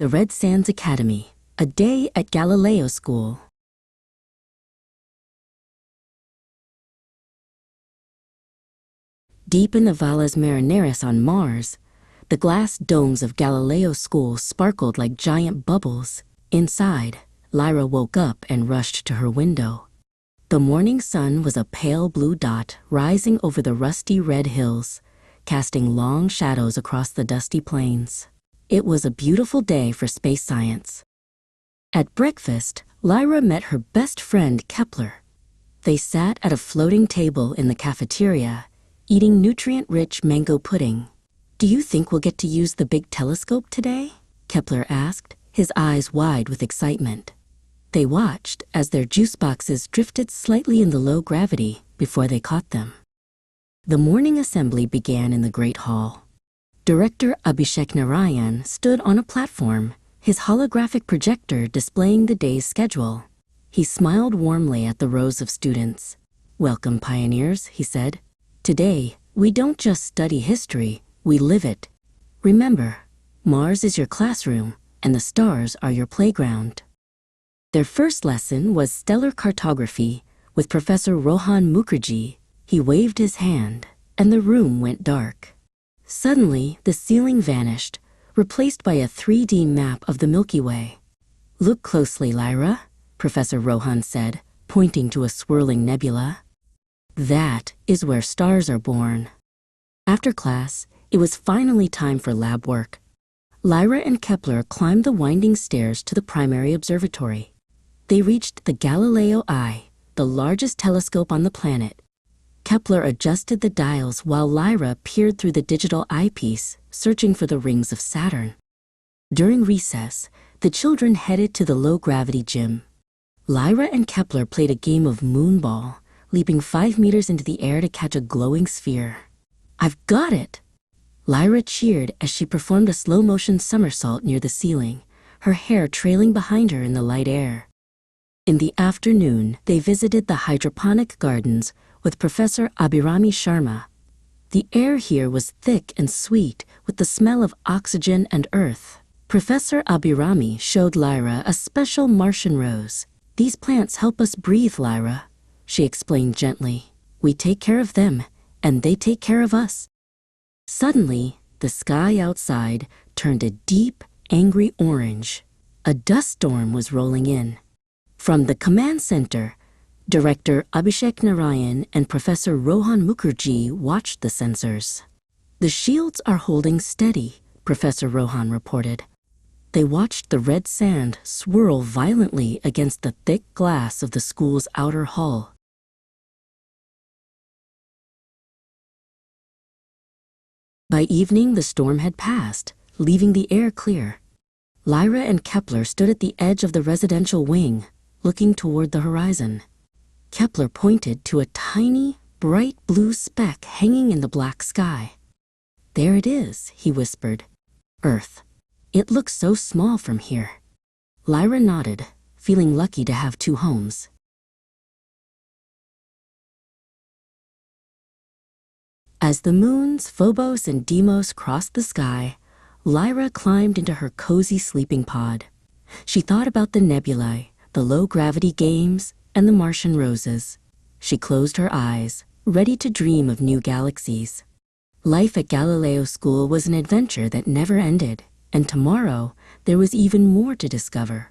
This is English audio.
The Red Sands Academy, a day at Galileo School. Deep in the Valles Marineris on Mars, the glass domes of Galileo School sparkled like giant bubbles. Inside, Lyra woke up and rushed to her window. The morning sun was a pale blue dot rising over the rusty red hills, casting long shadows across the dusty plains. It was a beautiful day for space science. At breakfast, Lyra met her best friend Kepler. They sat at a floating table in the cafeteria, eating nutrient-rich mango pudding. "Do you think we'll get to use the big telescope today?" Kepler asked, his eyes wide with excitement. They watched as their juice boxes drifted slightly in the low gravity before they caught them. The morning assembly began in the Great Hall. Director Abhishek Narayan stood on a platform, his holographic projector displaying the day's schedule. He smiled warmly at the rows of students. "Welcome, pioneers," he said. "Today, we don't just study history, we live it. Remember, Mars is your classroom, and the stars are your playground." Their first lesson was stellar cartography with Professor Rohan Mukherjee. He waved his hand, and the room went dark. Suddenly, the ceiling vanished, replaced by a 3D map of the Milky Way. "Look closely, Lyra," Professor Rohan said, pointing to a swirling nebula. "That is where stars are born." After class, it was finally time for lab work. Lyra and Kepler climbed the winding stairs to the primary observatory. They reached the Galileo Eye, the largest telescope on the planet. Kepler adjusted the dials while Lyra peered through the digital eyepiece, searching for the rings of Saturn. During recess, the children headed to the low-gravity gym. Lyra and Kepler played a game of moonball, leaping 5 meters into the air to catch a glowing sphere. "I've got it!" Lyra cheered as she performed a slow-motion somersault near the ceiling, her hair trailing behind her in the light air. In the afternoon, they visited the hydroponic gardens with Professor Abhirami Sharma. The air here was thick and sweet with the smell of oxygen and earth. Professor Abhirami showed Lyra a special Martian rose. "These plants help us breathe, Lyra," she explained gently. "We take care of them, and they take care of us." Suddenly, the sky outside turned a deep, angry orange. A dust storm was rolling in. From the command center, Director Abhishek Narayan and Professor Rohan Mukherjee watched the sensors. "The shields are holding steady," Professor Rohan reported. They watched the red sand swirl violently against the thick glass of the school's outer hull. By evening, the storm had passed, leaving the air clear. Lyra and Kepler stood at the edge of the residential wing, looking toward the horizon. Kepler pointed to a tiny, bright blue speck hanging in the black sky. "There it is," he whispered. "Earth. It looks so small from here." Lyra nodded, feeling lucky to have two homes. As the moons Phobos and Deimos crossed the sky, Lyra climbed into her cozy sleeping pod. She thought about the nebulae, the low-gravity games, and the Martian roses. She closed her eyes, ready to dream of new galaxies. Life at Galileo School was an adventure that never ended, and tomorrow there was even more to discover.